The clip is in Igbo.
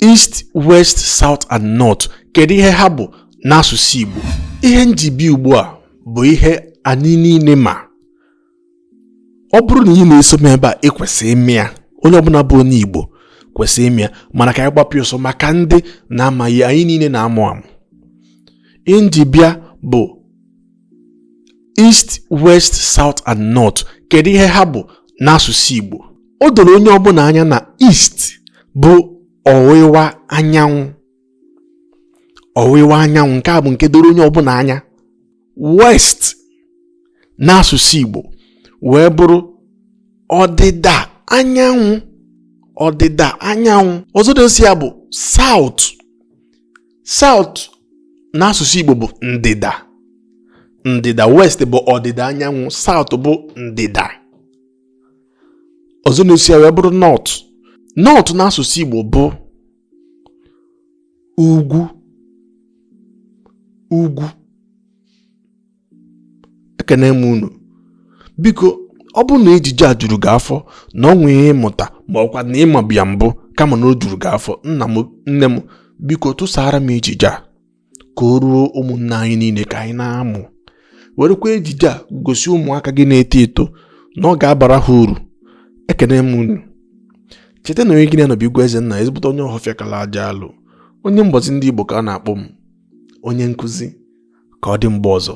East, West, South and North. Kedu ihe ha bụ n'asụsụ Igbo? Ihe njibi ugbu a bụ ihe anyị niile ma. Ọ bụrụ na ị na-eso m ebe a, ị kwesịrị ime ya. Onye ọbụla bụ onye Igbo kwesịrị ime ya, mana ka anyị gbapụ ọsọ maka ndị na-amaghị, anyị niile na-amụ amụ. Ihe njibia bụ East, West, South and North. Kedu ihe ha bụ n'asụsụ Igbo? O doro onye ọbụla anya na East bụ ọwụwa anyanwụ. Ọwụwa anyanwụ, nke a bụ nke doro onye ọbụla anya. West n'asụsụ Igbo wee bụrụ ọdịda anyanwụ. Ọdịda anyanwụ. Ọzọ dosi ya bụ South. South n'asụsụ Igbo bụ ndịda. Ndịda. West bụ ọdịda anyanwụ, South bụ ndịda. Ọzọ dosi ya wee bụrụ North. North n'asụsụ Igbo bụ ugwu. Ugwu. Ekene m unu. Biko, ọ bụ na ejije a juru gị afọ na ọ nwee ịmụta ma ọkwa na ịmabịa mbụ kama na o juru gị afọ, nne m biko tụsara m ejije a ka o ruo ụmụnne anyị niile ka anyị na-amụ. Werekwa ejije a gosi ụmụaka gị na-eto eto na ọ ga-abara ha uru. Ekene m unu. Cheta na onye gị na-anọbụ Igwe Ezenna, ezigbote onye ọhọfịa kala aja alụ, onye mbọzi ndị Igbo ka a na-akpọ m, onye nkụzi. Ka ọ dị mgbe ọzọ.